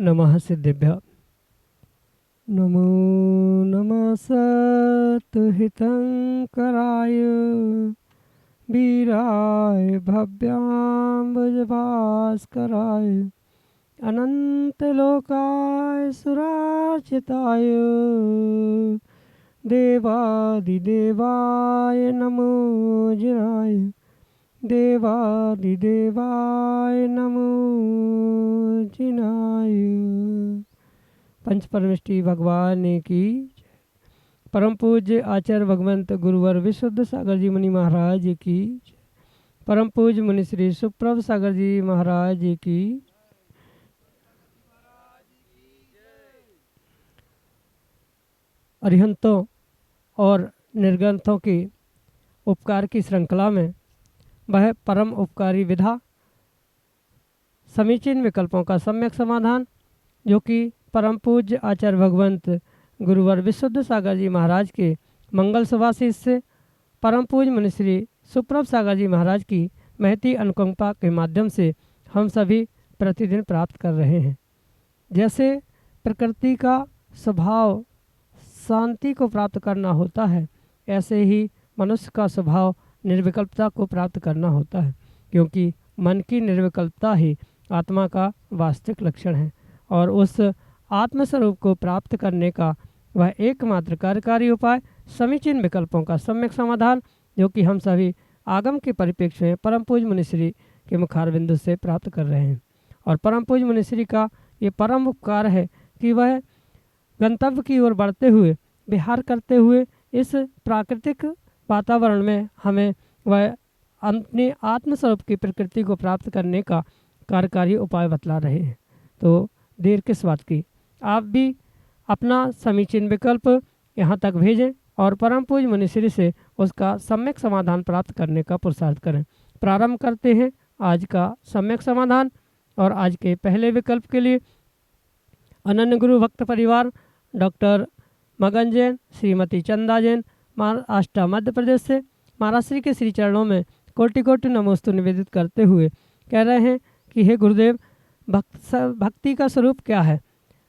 नमः सिद्धेभ्यः। नमो नमः सत्हितंकराय वीराय भव्याम्बुजभास्कराय अनंतलोकाय सुरार्चिताय देवादिदेवाय नमो जिनाय देवादिदेवाय नमो जिनाय। पंच परमेष्टि भगवान की परम पूज्य आचार्य भगवंत गुरुवर विशुद्ध सागर जी मुनि महाराज की परम पूज्य मुनि श्री सुप्रभ सागर जी महाराज की अरिहंतों और निर्ग्रंथों की उपकार की श्रृंखला में वह परम उपकारी विधा समीचीन विकल्पों का सम्यक समाधान जो कि परम पूज्य आचार्य भगवंत गुरुवर विशुद्ध सागर जी महाराज के मंगल सुभाषित से परम पूज्य मुनि श्री सुप्रभ सागर जी महाराज की महती अनुकंपा के माध्यम से हम सभी प्रतिदिन प्राप्त कर रहे हैं। जैसे प्रकृति का स्वभाव शांति को प्राप्त करना होता है, ऐसे ही मनुष्य का स्वभाव निर्विकल्पता को प्राप्त करना होता है, क्योंकि मन की निर्विकल्पता ही आत्मा का वास्तविक लक्षण है और उस आत्मस्वरूप को प्राप्त करने का वह एकमात्र कार्यकारी उपाय समीचीन विकल्पों का सम्यक समाधान जो कि हम सभी आगम के परिप्रेक्ष्य में परम पूज्य मुनिश्री के मुखारबिंदु से प्राप्त कर रहे हैं। और परम पूज्य मुनिश्री का ये परम उपकार है कि वह गंतव्य की ओर बढ़ते हुए विहार करते हुए इस प्राकृतिक वातावरण में हमें वह अपने आत्मस्वरूप की प्रकृति को प्राप्त करने का कार्यकारी उपाय बतला रहे हैं। तो देर किस बात की, आप भी अपना समीचीन विकल्प यहाँ तक भेजें और परम पूज्य मुनिश्री से उसका सम्यक समाधान प्राप्त करने का पुरुषार्थ करें। प्रारंभ करते हैं आज का सम्यक समाधान। और आज के पहले विकल्प के लिए अनन्य गुरु भक्त परिवार डॉक्टर मगन जैन, श्रीमती चंदा जैन, महाराष्ट्र मध्य प्रदेश से महाराज श्री के श्री चरणों में कोटि कोटि नमोस्तु निवेदित करते हुए कह रहे हैं कि हे गुरुदेव, भक्ति का स्वरूप क्या है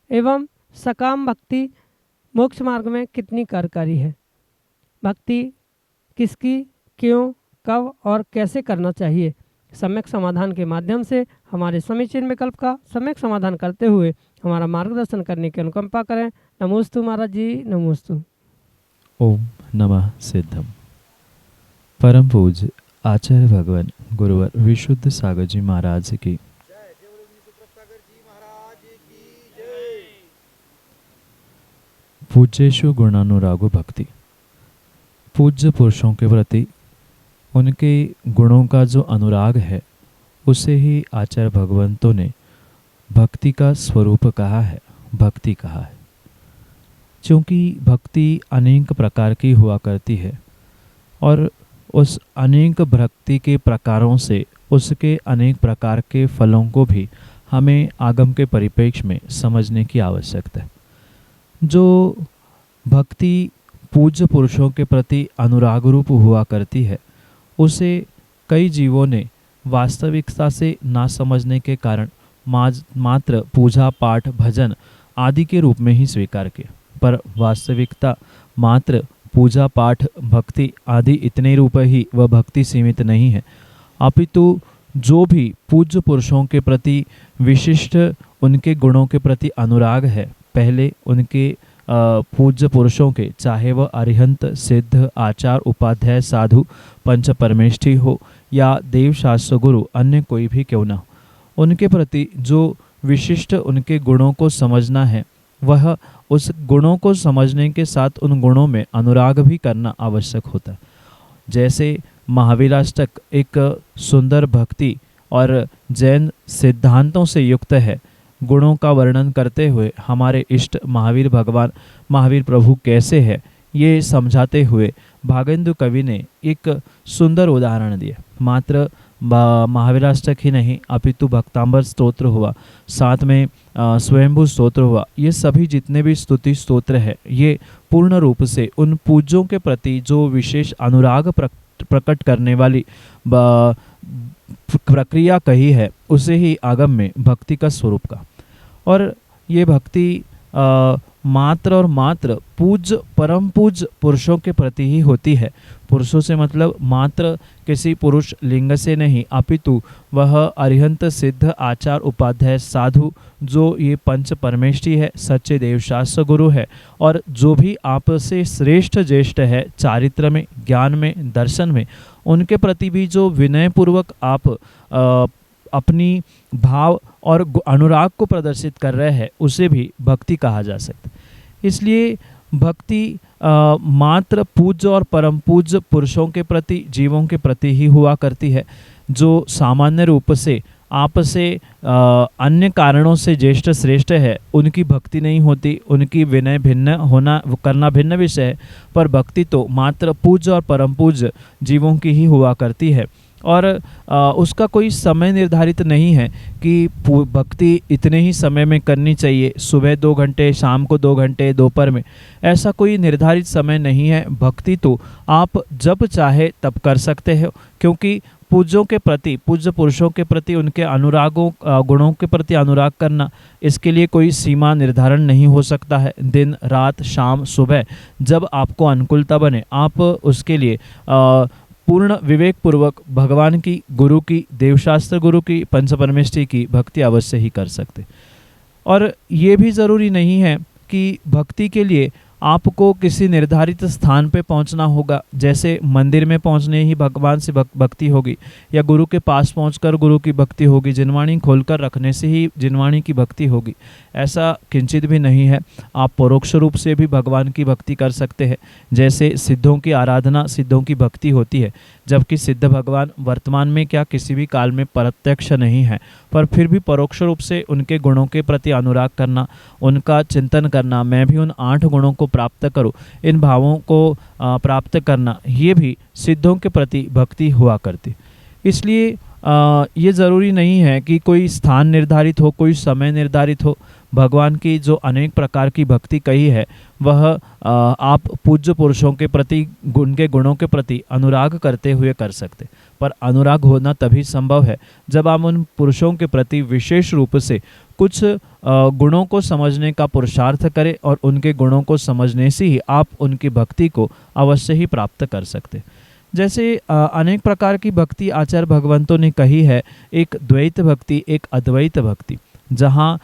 एवं सकाम भक्ति मोक्ष मार्ग में कितनी कार्यकारी है। भक्ति किसकी, क्यों, कब और कैसे करना चाहिए। सम्यक समाधान के माध्यम से हमारे समीचीन विकल्प का सम्यक समाधान करते हुए हमारा मार्गदर्शन करने की अनुकंपा करें। नमोस्तु महाराज जी, नमोस्तु। ओम नमः सिद्धम। परम पूज्य आचार्य भगवान गुरुवर विशुद्ध सागर जी महाराज की पूज्येषु गुणानुरागो भक्ति। पूज्य पुरुषों के प्रति उनके गुणों का जो अनुराग है उसे ही आचार्य भगवंतों ने भक्ति का स्वरूप कहा है, भक्ति कहा है। क्योंकि भक्ति अनेक प्रकार की हुआ करती है और उस अनेक भक्ति के प्रकारों से उसके अनेक प्रकार के फलों को भी हमें आगम के परिप्रेक्ष्य में समझने की आवश्यकता है। जो भक्ति पूज्य पुरुषों के प्रति अनुराग रूप हुआ करती है उसे कई जीवों ने वास्तविकता से ना समझने के कारण मात्र पूजा पाठ भजन आदि के रूप में ही स्वीकार किया। पर वास्तविकता मात्र पूजा पाठ भक्ति आदि इतने रूप ही वह भक्ति सीमित नहीं है, अपितु जो भी पूज्य पुरुषों के प्रति विशिष्ट उनके गुणों के प्रति अनुराग है, पहले उनके पूज्य पुरुषों के, चाहे वह अरिहंत सिद्ध आचार उपाध्याय साधु पंच परमेष्ठी हो या देव शास्त्र गुरु अन्य कोई भी क्यों ना हो, उनके प्रति जो विशिष्ट उनके गुणों को समझना है वह उस गुणों को समझने के साथ उन गुणों में अनुराग भी करना आवश्यक होता है। जैसे महावीराष्टक एक सुंदर भक्ति और जैन सिद्धांतों से युक्त है, गुणों का वर्णन करते हुए हमारे इष्ट महावीर भगवान महावीर प्रभु कैसे है ये समझाते हुए भागेंदु कवि ने एक सुंदर उदाहरण दिया। मात्र महावीराष्टक ही नहीं अपितु भक्तांबर स्तोत्र हुआ, साथ में स्वयंभू स्तोत्र हुआ, ये सभी जितने भी स्तुति स्तोत्र है ये पूर्ण रूप से उन पूज्यों के प्रति जो विशेष अनुराग प्रकट करने वाली प्रक्रिया कही है उसे ही आगम में भक्ति का स्वरूप का। और ये भक्ति मात्र और मात्र पूज्य परम पूज्य पुरुषों के प्रति ही होती है। पुरुषों से मतलब मात्र किसी पुरुष लिंग से नहीं, अपितु वह अरिहंत सिद्ध आचार उपाध्याय साधु जो ये पंच परमेष्ठी है, सच्चे देवशास्त्र गुरु है, और जो भी आपसे श्रेष्ठ ज्येष्ठ है चारित्र में, ज्ञान में, दर्शन में, उनके प्रति भी जो विनय पूर्वक आप अपनी भाव और अनुराग को प्रदर्शित कर रहे हैं, उसे भी भक्ति कहा जा सकता है। इसलिए भक्ति मात्र पूज्य और परम पूज्य पुरुषों के प्रति, जीवों के प्रति ही हुआ करती है। जो सामान्य रूप से आपसे अन्य कारणों से ज्येष्ठ श्रेष्ठ है, उनकी भक्ति नहीं होती, उनकी विनय भिन्न होना करना भिन्न विषय है, पर भक्ति तो मात्र पूज्य और परम पूज्य जीवों की ही हुआ करती है। और उसका कोई समय निर्धारित नहीं है कि भक्ति इतने ही समय में करनी चाहिए, सुबह 2 घंटे, शाम को 2 घंटे, दोपहर में, ऐसा कोई निर्धारित समय नहीं है। भक्ति तो आप जब चाहे तब कर सकते हो, क्योंकि पूज्यों के प्रति, पूज्य पुरुषों के प्रति उनके अनुरागों गुणों के प्रति अनुराग करना, इसके लिए कोई सीमा निर्धारण नहीं हो सकता है। दिन, रात, शाम, सुबह, जब आपको अनुकूलता बने आप उसके लिए पूर्ण विवेक पूर्वक भगवान की, गुरु की, देवशास्त्र गुरु की, पंच परमेष्ठी की भक्ति अवश्य ही कर सकते। और ये भी ज़रूरी नहीं है कि भक्ति के लिए आपको किसी निर्धारित स्थान पे पहुंचना होगा, जैसे मंदिर में पहुंचने ही भगवान से भक्ति होगी, या गुरु के पास पहुंचकर गुरु की भक्ति होगी, जिनवाणी खोलकर रखने से ही जिनवाणी की भक्ति होगी, ऐसा किंचित भी नहीं है। आप परोक्ष रूप से भी भगवान की भक्ति कर सकते हैं। जैसे सिद्धों की आराधना, सिद्धों की भक्ति होती है, जबकि सिद्ध भगवान वर्तमान में क्या किसी भी काल में प्रत्यक्ष नहीं है, पर फिर भी परोक्ष रूप से उनके गुणों के प्रति अनुराग करना, उनका चिंतन करना, मैं भी उन 8 गुणों को प्राप्त करूं, इन भावों को प्राप्त करना, ये भी सिद्धों के प्रति भक्ति हुआ करती। इसलिए ये ज़रूरी नहीं है कि कोई स्थान निर्धारित हो, कोई समय निर्धारित हो। भगवान की जो अनेक प्रकार की भक्ति कही है, वह आप पूज्य पुरुषों के प्रति, उनके गुणों के प्रति अनुराग करते हुए कर सकते। पर अनुराग होना तभी संभव है जब आप उन पुरुषों के प्रति विशेष रूप से कुछ गुणों को समझने का पुरुषार्थ करें, और उनके गुणों को समझने से ही आप उनकी भक्ति को अवश्य ही प्राप्त कर सकते। जैसे अनेक प्रकार की भक्ति आचार्य भगवंतों ने कही है, एक द्वैत भक्ति, एक अद्वैत भक्ति, जहाँ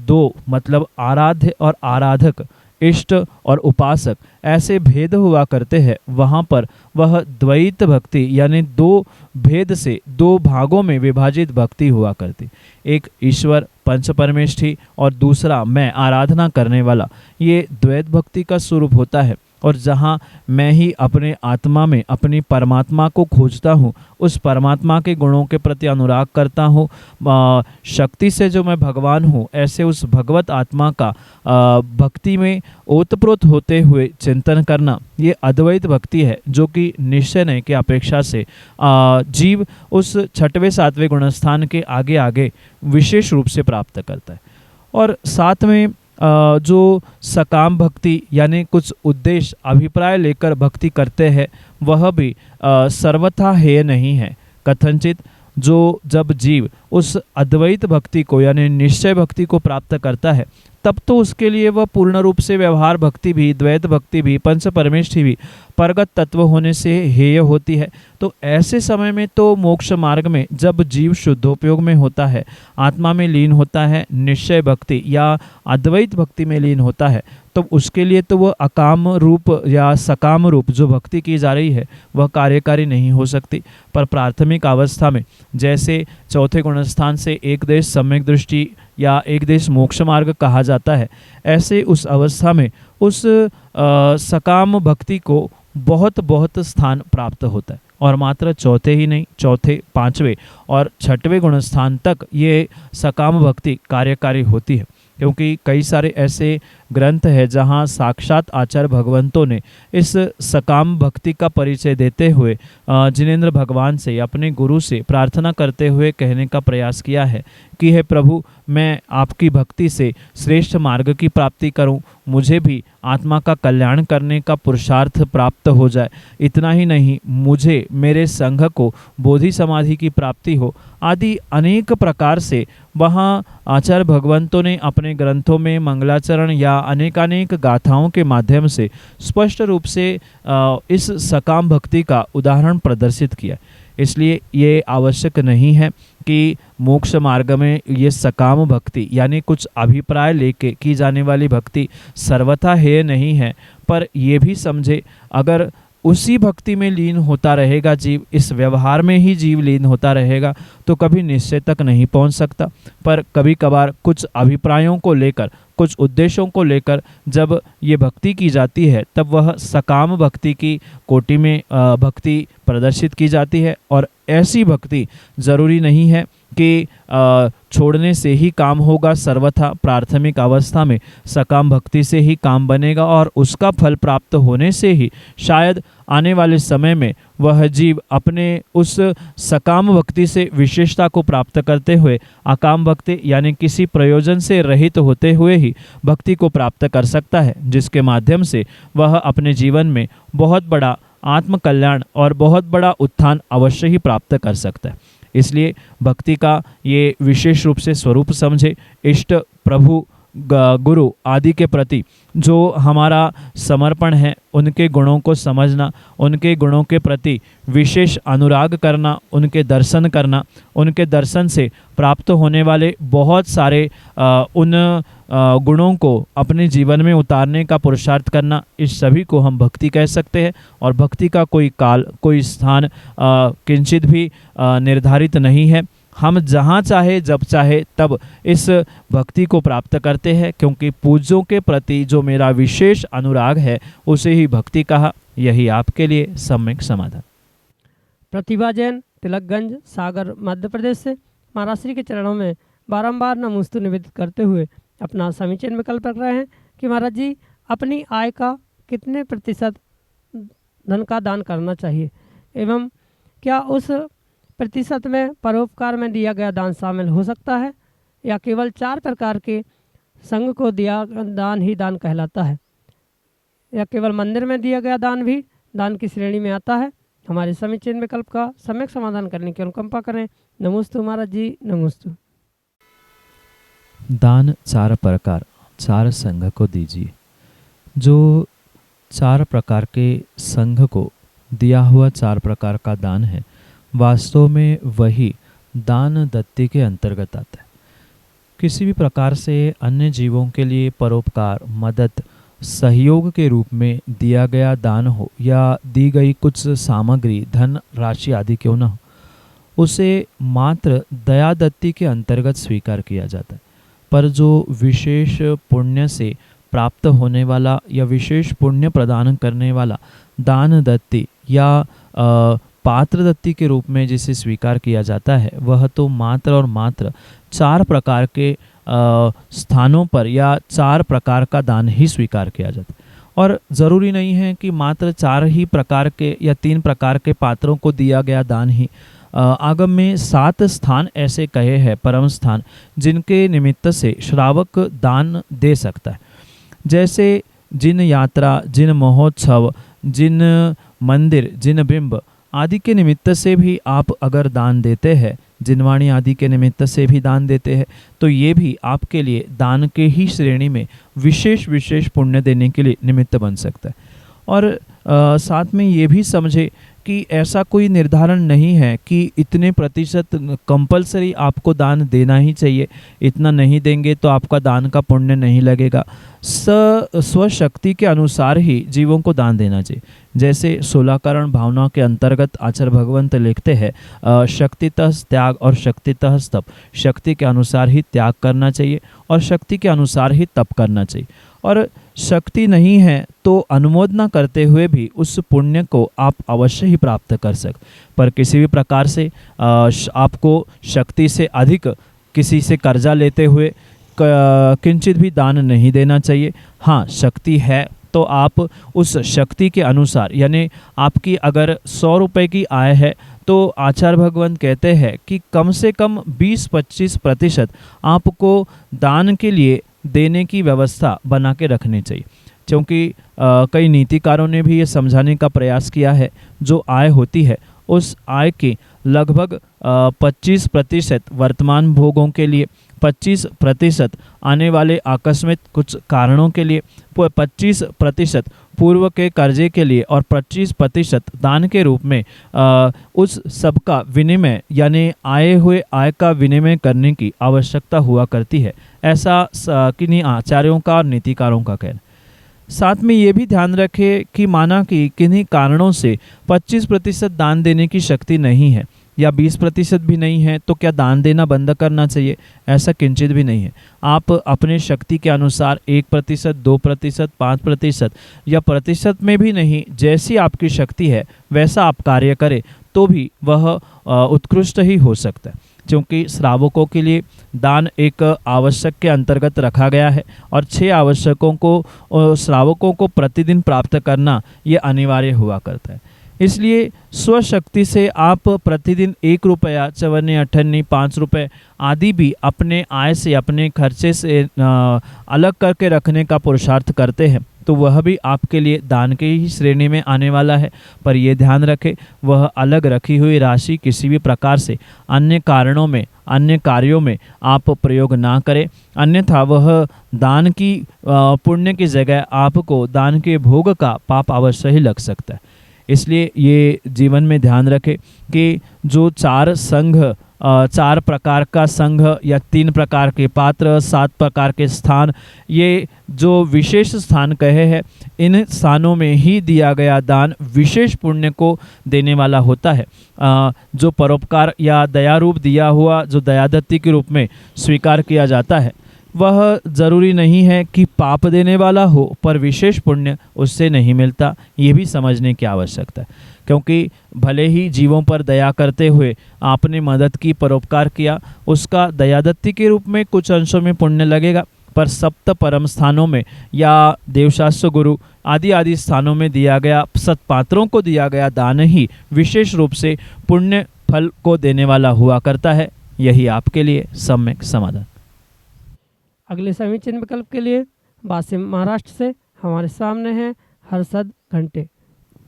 2 मतलब आराध्य और आराधक, इष्ट और उपासक ऐसे भेद हुआ करते हैं, वहाँ पर वह द्वैत भक्ति यानी 2 भेद से 2 भागों में विभाजित भक्ति हुआ करती। एक ईश्वर पंच परमेष्ठी और दूसरा मैं आराधना करने वाला, ये द्वैत भक्ति का स्वरूप होता है। और जहाँ मैं ही अपने आत्मा में अपनी परमात्मा को खोजता हूँ, उस परमात्मा के गुणों के प्रति अनुराग करता हूँ, शक्ति से जो मैं भगवान हूँ, ऐसे उस भगवत आत्मा का भक्ति में ओतप्रोत होते हुए चिंतन करना, ये अद्वैत भक्ति है, जो कि निश्चय की अपेक्षा से जीव उस 6वें 7वें गुणस्थान के आगे आगे विशेष रूप से प्राप्त करता है। और साथ में जो सकाम भक्ति यानी कुछ उद्देश्य अभिप्राय लेकर भक्ति करते हैं, वह भी सर्वथा हेय नहीं है। कथनचित जो जब जीव उस अद्वैत भक्ति को यानी निश्चय भक्ति को प्राप्त करता है, तब तो उसके लिए वह पूर्ण रूप से व्यवहार भक्ति भी, द्वैत भक्ति भी, पंच परमेष्ठी भी परगत तत्व होने से हेय होती है। तो ऐसे समय में तो मोक्ष मार्ग में जब जीव शुद्धोपयोग में होता है, आत्मा में लीन होता है, निश्चय भक्ति या अद्वैत भक्ति में लीन होता है, तो उसके लिए तो वह अकाम रूप या सकाम रूप जो भक्ति की जा रही है, वह कार्यकारी नहीं हो सकती। पर प्राथमिक अवस्था में जैसे 4थे गुणस्थान से एक देश सम्यक दृष्टि या एक देश मोक्ष मार्ग कहा जाता है, ऐसे उस अवस्था में उस सकाम भक्ति को बहुत स्थान प्राप्त होता है। और मात्र 4थे ही नहीं, 4थे, 5वें और 6वें गुणस्थान तक ये सकाम भक्ति कार्यकारी होती है, क्योंकि कई सारे ऐसे ग्रंथ है जहाँ साक्षात आचार्य भगवंतों ने इस सकाम भक्ति का परिचय देते हुए जिनेंद्र भगवान से, अपने गुरु से प्रार्थना करते हुए कहने का प्रयास किया है कि हे प्रभु, मैं आपकी भक्ति से श्रेष्ठ मार्ग की प्राप्ति करूं, मुझे भी आत्मा का कल्याण करने का पुरुषार्थ प्राप्त हो जाए। इतना ही नहीं, मुझे मेरे संघ को बोधि समाधि की प्राप्ति हो, आदि अनेक प्रकार से वहाँ आचार्य भगवंतों ने अपने ग्रंथों में मंगलाचरण या अनेकानेक गाथाओं के माध्यम से स्पष्ट रूप से इस सकाम भक्ति का उदाहरण प्रदर्शित किया। इसलिए ये आवश्यक नहीं है कि मोक्ष मार्ग में ये सकाम भक्ति यानी कुछ अभिप्राय लेके की जाने वाली भक्ति सर्वथा हेय नहीं है, पर ये भी समझे अगर उसी भक्ति में लीन होता रहेगा जीव, इस व्यवहार में ही जीव लीन होता रहेगा, तो कभी निश्चय तक नहीं पहुंच सकता। पर कभी कभार कुछ अभिप्रायों को लेकर, कुछ उद्देश्यों को लेकर जब ये भक्ति की जाती है, तब वह सकाम भक्ति की कोटि में भक्ति प्रदर्शित की जाती है। और ऐसी भक्ति ज़रूरी नहीं है कि छोड़ने से ही काम होगा, सर्वथा प्राथमिक अवस्था में सकाम भक्ति से ही काम बनेगा और उसका फल प्राप्त होने से ही शायद आने वाले समय में वह जीव अपने उस सकाम भक्ति से विशेषता को प्राप्त करते हुए अकाम भक्ति यानी किसी प्रयोजन से रहित होते हुए ही भक्ति को प्राप्त कर सकता है, जिसके माध्यम से वह अपने जीवन में बहुत बड़ा आत्म कल्याण और बहुत बड़ा उत्थान अवश्य ही प्राप्त कर सकता है। इसलिए भक्ति का ये विशेष रूप से स्वरूप समझे। इष्ट, प्रभु, गुरु आदि के प्रति जो हमारा समर्पण है, उनके गुणों को समझना, उनके गुणों के प्रति विशेष अनुराग करना, उनके दर्शन करना, उनके दर्शन से प्राप्त होने वाले बहुत सारे उन गुणों को अपने जीवन में उतारने का पुरुषार्थ करना, इस सभी को हम भक्ति कह सकते हैं। और भक्ति का कोई काल, कोई स्थान किंचित भी निर्धारित नहीं है। हम जहाँ चाहे जब चाहे तब इस भक्ति को प्राप्त करते हैं, क्योंकि पूज्यों के प्रति जो मेरा विशेष अनुराग है उसे ही भक्ति कहा। यही आपके लिए सम्यक समाधान। प्रतिभा जैन, तिलकगंज, सागर, मध्य प्रदेश से महाराज श्री के चरणों में बारंबार नमोस्तु निवेदित करते हुए अपना समीचीन विकल्प रख रहे हैं कि महाराज जी, अपनी आय का कितने प्रतिशत धन का दान करना चाहिए, एवं क्या उस प्रतिशत में परोपकार में दिया गया दान शामिल हो सकता है, या केवल 4 प्रकार के संघ को दिया दान ही दान कहलाता है, या केवल मंदिर में दिया गया दान भी दान की श्रेणी में आता है। हमारे समीचीन विकल्प का सम्यक समाधान करने की अनुकंपा करें। नमोस्तु महाराज जी, नमोस्तु। दान 4 प्रकार 4 संघ को दीजिए। जो 4 प्रकार के संघ को दिया हुआ 4 प्रकार का दान है, वास्तव में वही दान दत्ति के अंतर्गत आता है। किसी भी प्रकार से अन्य जीवों के लिए परोपकार, मदद, सहयोग के रूप में दिया गया दान हो या दी गई कुछ सामग्री, धन राशि आदि क्यों न हो, उसे मात्र दया दत्ति के अंतर्गत स्वीकार किया जाता है। पर जो विशेष पुण्य से प्राप्त होने वाला या विशेष पुण्य प्रदान करने वाला दान दत्ति या पात्र दत्ति के रूप में जिसे स्वीकार किया जाता है, वह तो मात्र और मात्र 4 प्रकार के स्थानों पर या 4 प्रकार का दान ही स्वीकार किया जाता है। और ज़रूरी नहीं है कि मात्र 4 ही प्रकार के या 3 प्रकार के पात्रों को दिया गया दान ही। आगम में 7 स्थान ऐसे कहे हैं, परम स्थान, जिनके निमित्त से श्रावक दान दे सकता है। जैसे जिन यात्रा, जिन महोत्सव, जिन मंदिर, जिन बिंब आदि के निमित्त से भी आप अगर दान देते हैं, जिनवाणी आदि के निमित्त से भी दान देते हैं, तो ये भी आपके लिए दान के ही श्रेणी में विशेष विशेष पुण्य देने के लिए निमित्त बन सकता है। और साथ में ये भी समझे कि ऐसा कोई निर्धारण नहीं है कि इतने प्रतिशत कंपलसरी आपको दान देना ही चाहिए, इतना नहीं देंगे तो आपका दान का पुण्य नहीं लगेगा। स्वशक्ति के अनुसार ही जीवों को दान देना चाहिए। जैसे 16 करण भावना के अंतर्गत आचार्य भगवंत लिखते हैं, शक्तितः त्याग और शक्तितः तप। शक्ति के अनुसार ही त्याग करना चाहिए और शक्ति के अनुसार ही तप करना चाहिए। और शक्ति नहीं है तो अनुमोदना करते हुए भी उस पुण्य को आप अवश्य ही प्राप्त कर सकते। पर किसी भी प्रकार से आपको शक्ति से अधिक किसी से कर्जा लेते हुए किंचित भी दान नहीं देना चाहिए। हाँ, शक्ति है तो आप उस शक्ति के अनुसार, यानी आपकी अगर 100 रुपये की आय है तो आचार्य भगवंत कहते हैं कि कम से कम 20-25% आपको दान के लिए देने की व्यवस्था बना के रखनी चाहिए। क्योंकि कई नीतिकारों ने भी ये समझाने का प्रयास किया है, जो आय होती है उस आय के लगभग 25% वर्तमान भोगों के लिए, 25% आने वाले आकस्मिक कुछ कारणों के लिए, 25% पूर्व के कर्जे के लिए और 25% दान के रूप में उस सब का विनिमय, यानी आए हुए आय का विनिमय करने की आवश्यकता हुआ करती है। ऐसा किन्हीं आचार्यों का और नीतिकारों का कहना। साथ में ये भी ध्यान रखें कि माना कि किन्हीं कारणों से 25% दान देने की शक्ति नहीं है या 20% भी नहीं है, तो क्या दान देना बंद करना चाहिए? ऐसा किंचित भी नहीं है। आप अपने शक्ति के अनुसार 1%, 2%, 5% या प्रतिशत में भी नहीं, जैसी आपकी शक्ति है वैसा आप कार्य करें तो भी वह उत्कृष्ट ही हो सकता है। क्योंकि श्रावकों के लिए दान एक आवश्यक के अंतर्गत रखा गया है और 6 आवश्यकों को श्रावकों को प्रतिदिन प्राप्त करना ये अनिवार्य हुआ करता है। इसलिए स्वशक्ति से आप प्रतिदिन 1 रुपया, 54, 58, 5 रुपये आदि भी अपने आय से, अपने खर्चे से अलग करके रखने का पुरुषार्थ करते हैं तो वह भी आपके लिए दान के ही श्रेणी में आने वाला है। पर यह ध्यान रखें, वह अलग रखी हुई राशि किसी भी प्रकार से अन्य कारणों में, अन्य कार्यों में आप प्रयोग ना करें, अन्यथा वह दान की पुण्य की जगह आपको दान के भोग का पाप अवश्य ही लग सकता है। इसलिए ये जीवन में ध्यान रखें कि जो 4 प्रकार का संघ या 3 प्रकार के पात्र, 7 प्रकार के स्थान, ये जो विशेष स्थान कहे हैं, इन स्थानों में ही दिया गया दान विशेष पुण्य को देने वाला होता है। जो परोपकार या दया रूप दिया हुआ, जो दयादत्ती के रूप में स्वीकार किया जाता है, वह ज़रूरी नहीं है कि पाप देने वाला हो, पर विशेष पुण्य उससे नहीं मिलता। ये भी समझने की आवश्यकता है। क्योंकि भले ही जीवों पर दया करते हुए आपने मदद की, परोपकार किया, उसका दयादत्ती के रूप में कुछ अंशों में पुण्य लगेगा, पर सप्त परम स्थानों में या देवशास्त्र गुरु आदि स्थानों में दिया गया, सत्पात्रों को दिया गया दान ही विशेष रूप से पुण्य फल को देने वाला हुआ करता है। यही आपके लिए सम्यक समाधान। अगले समीचीन विकल्प के लिए वासिम महाराष्ट्र से हमारे सामने हैं हर्षद घंटे।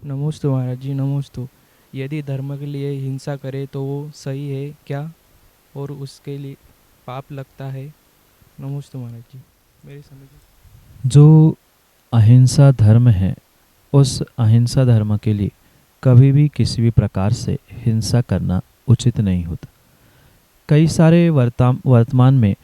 नमोस्तु महाराज जी, नमोस्तु। यदि धर्म के लिए हिंसा करे तो वो सही है क्या, और उसके लिए पाप लगता है? नमोस्तु महाराज जी, मेरी समझ। जो अहिंसा धर्म है, उस अहिंसा धर्म के लिए कभी भी किसी भी प्रकार से हिंसा करना उचित नहीं होता। कई सारे वर्तमान में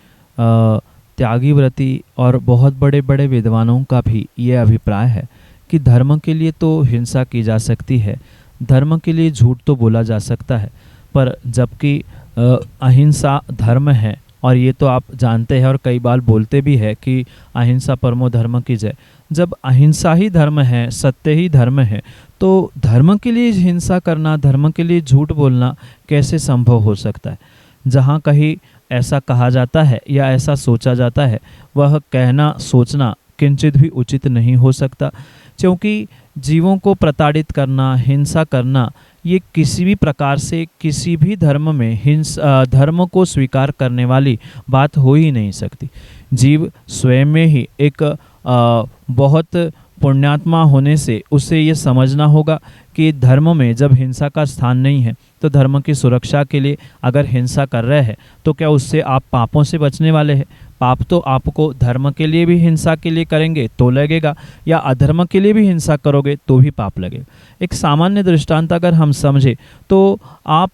त्यागी व्रती और बहुत बड़े बड़े विद्वानों का भी ये अभिप्राय है कि धर्म के लिए तो हिंसा की जा सकती है, धर्म के लिए झूठ तो बोला जा सकता है, पर जबकि अहिंसा धर्म है, और ये तो आप जानते हैं और कई बार बोलते भी है कि अहिंसा परमो धर्म की जय। जब अहिंसा ही धर्म है, सत्य ही धर्म है, तो धर्म के लिए हिंसा करना, धर्म के लिए झूठ बोलना कैसे संभव हो सकता है? जहाँ कहीं ऐसा कहा जाता है या ऐसा सोचा जाता है, वह कहना, सोचना किंचित भी उचित नहीं हो सकता। क्योंकि जीवों को प्रताड़ित करना, हिंसा करना, ये किसी भी प्रकार से किसी भी धर्म में धर्म को स्वीकार करने वाली बात हो ही नहीं सकती। जीव स्वयं में ही एक बहुत पुण्यात्मा होने से उसे ये समझना होगा कि धर्म में जब हिंसा का स्थान नहीं है, तो धर्म की सुरक्षा के लिए अगर हिंसा कर रहे हैं तो क्या उससे आप पापों से बचने वाले हैं? पाप तो आपको धर्म के लिए भी हिंसा के लिए करेंगे तो लगेगा, या अधर्म के लिए भी हिंसा करोगे तो भी पाप लगेगा। एक सामान्य दृष्टांत अगर हम समझे तो आप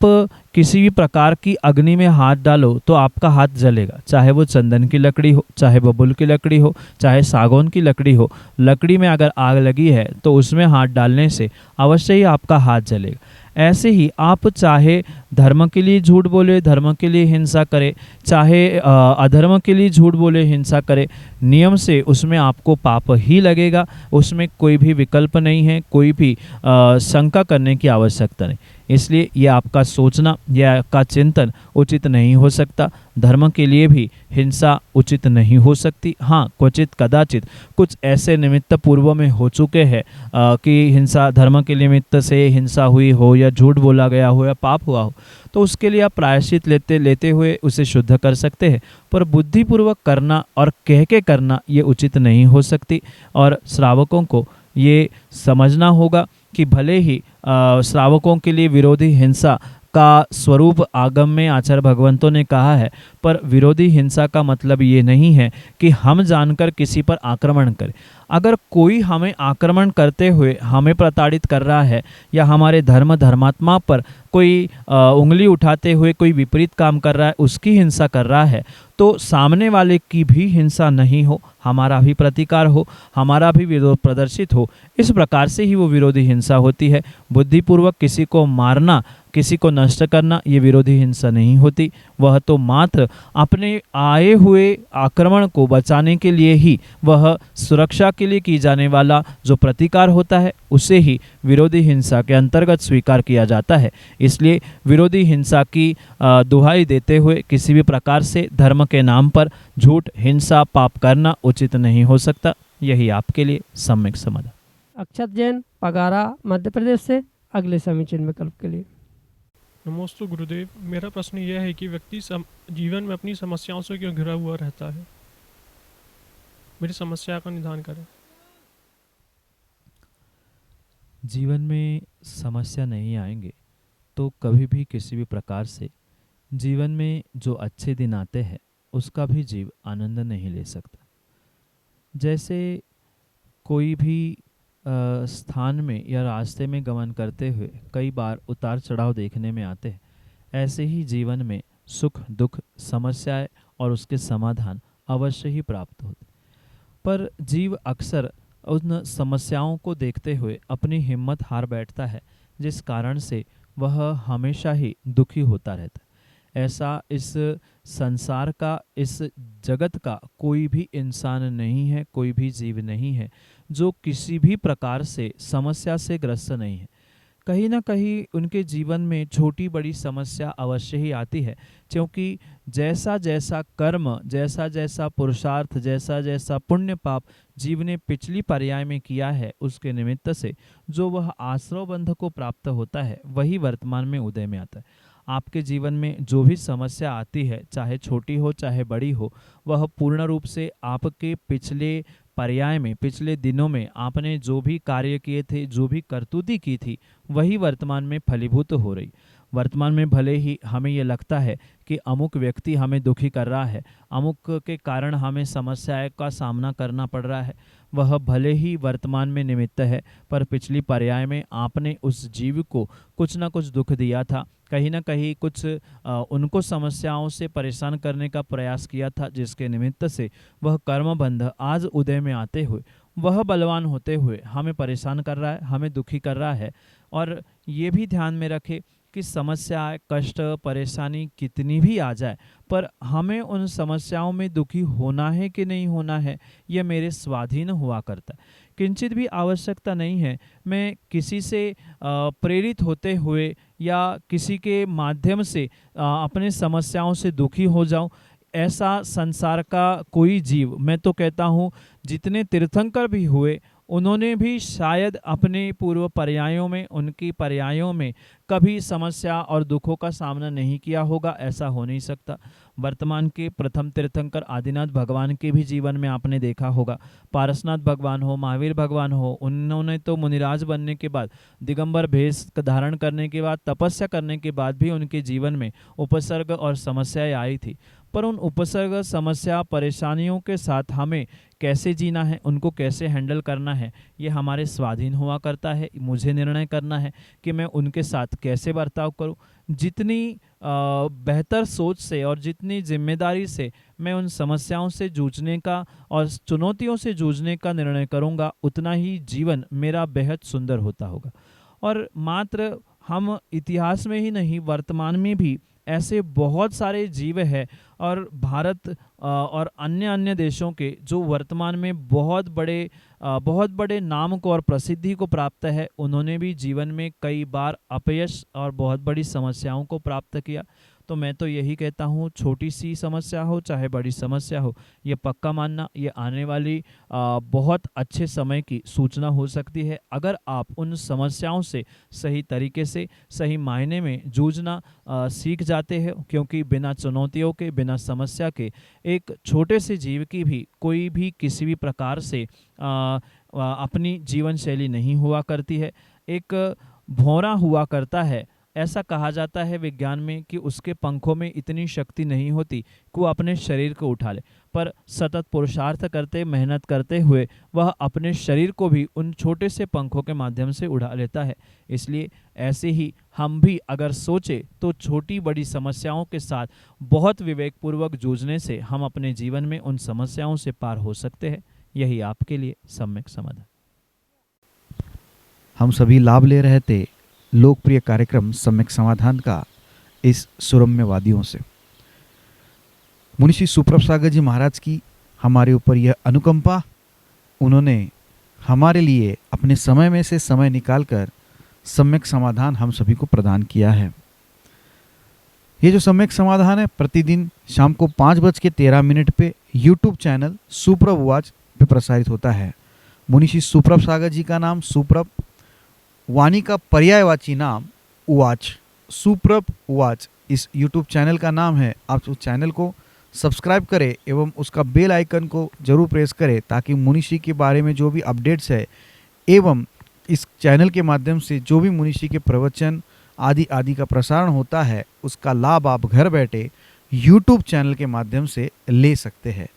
किसी भी प्रकार की अग्नि में हाथ डालो तो आपका हाथ जलेगा, चाहे वो चंदन की लकड़ी हो, चाहे बबूल की लकड़ी हो, चाहे सागौन की लकड़ी हो। लकड़ी में अगर आग लगी है तो उसमें हाथ डालने से अवश्य ही आपका हाथ जलेगा। ऐसे ही आप चाहे धर्म के लिए झूठ बोले, धर्म के लिए हिंसा करे, चाहे अधर्म के लिए झूठ बोले, हिंसा करे, नियम से उसमें आपको पाप ही लगेगा। उसमें कोई भी विकल्प नहीं है, कोई भी शंका करने की आवश्यकता नहीं। इसलिए ये आपका सोचना, यह आपका चिंतन उचित नहीं हो सकता। धर्म के लिए भी हिंसा उचित नहीं हो सकती। हाँ, क्वचित कदाचित कुछ ऐसे निमित्त पूर्व में हो चुके हैं कि हिंसा, धर्म के निमित्त से हिंसा हुई हो, या झूठ बोला गया हो, या पाप हुआ हो, तो उसके लिए आप प्रायश्चित लेते हुए उसे शुद्ध कर सकते हैं। पर बुद्धिपूर्वक करना और कह के करना ये उचित नहीं हो सकती। और श्रावकों को ये समझना होगा कि भले ही श्रावकों के लिए विरोधी हिंसा का स्वरूप आगम में आचार्य भगवंतों ने कहा है, पर विरोधी हिंसा का मतलब ये नहीं है कि हम जानकर किसी पर आक्रमण करें। अगर कोई हमें आक्रमण करते हुए हमें प्रताड़ित कर रहा है, या हमारे धर्मात्मा पर कोई उंगली उठाते हुए कोई विपरीत काम कर रहा है, उसकी हिंसा कर रहा है, तो सामने वाले की भी हिंसा नहीं हो, हमारा भी प्रतिकार हो, हमारा भी विरोध प्रदर्शित हो। इस प्रकार से ही वो विरोधी हिंसा होती है। बुद्धिपूर्वक किसी को मारना, किसी को नष्ट करना, ये विरोधी हिंसा नहीं होती। वह तो मात्र अपने आए हुए आक्रमण को बचाने के लिए ही, वह सुरक्षा के लिए की जाने वाला जो प्रतिकार होता है, उसे ही विरोधी हिंसा के अंतर्गत स्वीकार किया जाता है। इसलिए विरोधी हिंसा की दुहाई देते हुए किसी भी प्रकार से धर्म के नाम पर झूठ, हिंसा, पाप करना उचित नहीं हो सकता। यही आपके लिए सम्यक समाधान। अक्षत जैन, पगारा, मध्य प्रदेश से अगले समीचीन विकल्प के लिए। नमोस्तु गुरुदेव, मेरा प्रश्न यह है कि व्यक्ति जीवन में अपनी समस्याओं से क्यों घिरा हुआ रहता है? मेरी समस्या का निदान करें। जीवन में समस्या नहीं आएंगे तो कभी भी किसी भी प्रकार से जीवन में जो अच्छे दिन आते हैं उसका भी जीव आनंद नहीं ले सकता। जैसे कोई भी स्थान में या रास्ते में गमन करते हुए कई बार उतार चढ़ाव देखने में आते हैं, ऐसे ही जीवन में सुख, दुख, समस्याएं और उसके समाधान अवश्य ही प्राप्त होते। पर जीव अक्सर उन समस्याओं को देखते हुए अपनी हिम्मत हार बैठता है, जिस कारण से वह हमेशा ही दुखी होता रहता है। ऐसा इस संसार का, इस जगत का कोई भी इंसान नहीं है, कोई भी जीव नहीं है जो किसी भी प्रकार से समस्या से ग्रस्त नहीं है। कहीं ना कहीं उनके जीवन में छोटी बड़ी समस्या अवश्य ही आती है, क्योंकि जैसा जैसा कर्म, जैसा जैसा पुरुषार्थ, जैसा जैसा पुण्य पाप जीव ने पिछली पर्याय में किया है, उसके निमित्त से जो वह आश्रव बंध को प्राप्त होता है, वही वर्तमान में उदय में आता है। आपके जीवन में जो भी समस्या आती है, चाहे छोटी हो चाहे बड़ी हो, वह पूर्ण रूप से आपके पिछले पर्याय में, पिछले दिनों में आपने जो भी कार्य किए थे, जो भी करतूती की थी, वही वर्तमान में फलीभूत हो रही। वर्तमान में भले ही हमें ये लगता है कि अमुक व्यक्ति हमें दुखी कर रहा है, अमुक के कारण हमें समस्याएं का सामना करना पड़ रहा है, वह भले ही वर्तमान में निमित्त है, पर पिछली पर्याय में आपने उस जीव को कुछ ना कुछ दुख दिया था, कहीं ना कहीं कुछ उनको समस्याओं से परेशान करने का प्रयास किया था, जिसके निमित्त से वह कर्मबंध आज उदय में आते हुए, वह बलवान होते हुए हमें परेशान कर रहा है, हमें दुखी कर रहा है। और ये भी ध्यान में रखें कि समस्या, कष्ट, परेशानी कितनी भी आ जाए, पर हमें उन समस्याओं में दुखी होना है कि नहीं होना है, यह मेरे स्वाधीन हुआ करता है। किंचित भी आवश्यकता नहीं है मैं किसी से प्रेरित होते हुए या किसी के माध्यम से अपने समस्याओं से दुखी हो जाऊं। ऐसा संसार का कोई जीव, मैं तो कहता हूँ जितने तीर्थंकर भी हुए, उन्होंने भी शायद अपने पूर्व पर्यायों में, उनकी पर्यायों में कभी समस्या और दुखों का सामना नहीं किया होगा, ऐसा हो नहीं सकता। वर्तमान के प्रथम तीर्थंकर आदिनाथ भगवान के भी जीवन में आपने देखा होगा, पारसनाथ भगवान हो, महावीर भगवान हो, उन्होंने तो मुनिराज बनने के बाद, दिगंबर भेष धारण करने के बाद, तपस्या करने के बाद भी उनके जीवन में उपसर्ग और समस्याएं आई थी। पर उन उपसर्ग, समस्या, परेशानियों के साथ हमें कैसे जीना है, उनको कैसे हैंडल करना है, ये हमारे स्वाधीन हुआ करता है। मुझे निर्णय करना है कि मैं उनके साथ कैसे बर्ताव करूं। जितनी बेहतर सोच से और जितनी जिम्मेदारी से मैं उन समस्याओं से जूझने का और चुनौतियों से जूझने का निर्णय करूंगा, उतना ही जीवन मेरा बेहद सुंदर होता होगा। और मात्र हम इतिहास में ही नहीं वर्तमान में भी ऐसे बहुत सारे जीव हैं और भारत और अन्य अन्य देशों के जो वर्तमान में बहुत बड़े नाम को और प्रसिद्धि को प्राप्त है, उन्होंने भी जीवन में कई बार अपयश और बहुत बड़ी समस्याओं को प्राप्त किया। तो मैं तो यही कहता हूँ, छोटी सी समस्या हो चाहे बड़ी समस्या हो, ये पक्का मानना ये आने वाली बहुत अच्छे समय की सूचना हो सकती है अगर आप उन समस्याओं से सही तरीके से सही मायने में जूझना सीख जाते हैं। क्योंकि बिना चुनौतियों के, बिना समस्या के एक छोटे से जीव की भी कोई भी किसी भी प्रकार से अपनी जीवन शैली नहीं हुआ करती है। एक भौरा हुआ करता है, ऐसा कहा जाता है विज्ञान में कि उसके पंखों में इतनी शक्ति नहीं होती कि वो अपने शरीर को उठा ले, पर सतत पुरुषार्थ करते मेहनत करते हुए वह अपने शरीर को भी उन छोटे से पंखों के माध्यम से उड़ा लेता है। इसलिए ऐसे ही हम भी अगर सोचे तो छोटी बड़ी समस्याओं के साथ बहुत विवेकपूर्वक जूझने से हम अपने जीवन में उन समस्याओं से पार हो सकते हैं। यही आपके लिए सम्यक समाधान। हम सभी लाभ ले रहे थे लोकप्रिय कार्यक्रम सम्यक समाधान का इस सुरम्य वादियों से। मुनिषी सुप्रभ सागर जी महाराज की हमारे ऊपर यह अनुकंपा, उन्होंने हमारे लिए अपने समय में से समय निकालकर सम्यक समाधान हम सभी को प्रदान किया है। ये जो सम्यक समाधान है प्रतिदिन शाम को 5:13 पे यूट्यूब चैनल सुप्रभ उवाच पे प्रसारित होता है। मुनिषी सुप्रभ सागर जी का नाम सुप्रभ, वाणी का पर्यायवाची नाम उवाच, सुप्रभ उवाच इस यूट्यूब चैनल का नाम है। आप उस चैनल को सब्सक्राइब करें एवं उसका बेल आइकन को जरूर प्रेस करें ताकि मुनिषी के बारे में जो भी अपडेट्स है एवं इस चैनल के माध्यम से जो भी मुनिषी के प्रवचन आदि का प्रसारण होता है उसका लाभ आप घर बैठे यूट्यूब चैनल के माध्यम से ले सकते हैं।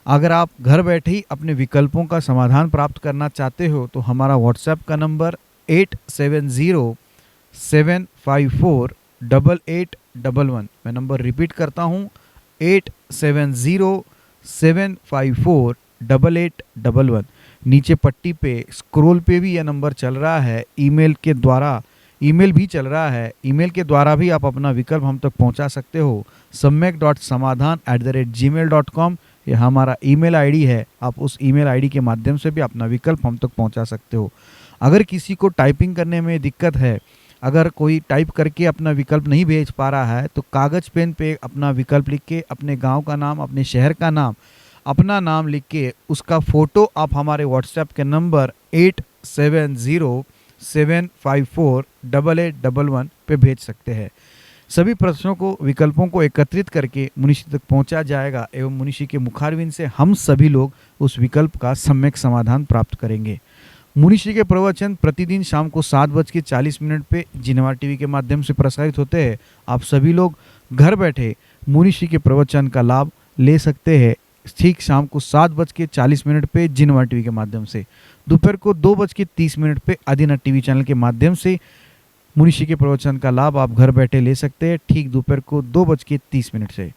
अगर आप घर बैठे ही अपने विकल्पों का समाधान प्राप्त करना चाहते हो तो हमारा व्हाट्सएप का नंबर 8707548811। मैं नंबर रिपीट करता हूँ 8707548811। नीचे पट्टी पे स्क्रॉल पे भी यह नंबर चल रहा है। ईमेल भी चल रहा है। ईमेल के द्वारा भी आप अपना विकल्प हम तक पहुंचा सकते हो। samyak.samadhan@gmail.com ये हमारा ईमेल आईडी है। आप उस ईमेल आईडी के माध्यम से भी अपना विकल्प हम तक पहुंचा सकते हो। अगर किसी को टाइपिंग करने में दिक्कत है, अगर कोई टाइप करके अपना विकल्प नहीं भेज पा रहा है तो कागज़ पेन पे अपना विकल्प लिख के अपने गांव का नाम, अपने शहर का नाम, अपना नाम लिख के उसका फ़ोटो आप हमारे व्हाट्सएप के नंबर 8707548811 पे भेज सकते हैं। सभी प्रश्नों को, विकल्पों को एकत्रित करके मुनिषी तक पहुंचा जाएगा एवं मुनिषी के मुखारविंद से हम सभी लोग उस विकल्प का सम्यक समाधान प्राप्त करेंगे। मुनिषी के प्रवचन प्रतिदिन शाम को 7:40 पे जिनेवा टीवी के माध्यम से प्रसारित होते हैं। आप सभी लोग घर बैठे मुनिषी के प्रवचन का लाभ ले सकते हैं ठीक शाम को 7:40 पे जिनेवा टीवी के माध्यम से। दोपहर को 2:30 पे आदिना टीवी चैनल के माध्यम से मुनिषी के प्रवचन का लाभ आप घर बैठे ले सकते हैं ठीक दोपहर को 2:30 से।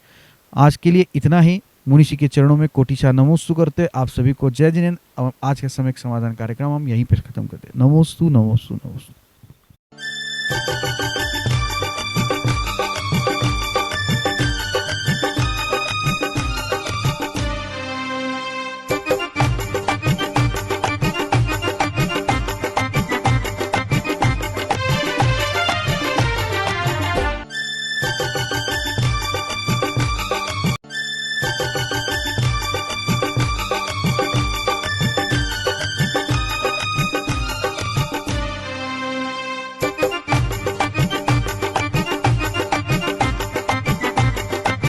आज के लिए इतना ही। मुनिषी के चरणों में कोटिशा नमोस्तु करते आप सभी को जय जिनेंद्र। आज का सम्यक समाधान कार्यक्रम हम यहीं पर खत्म करते। नमोस्तु नमोस्तु नमोस्तु।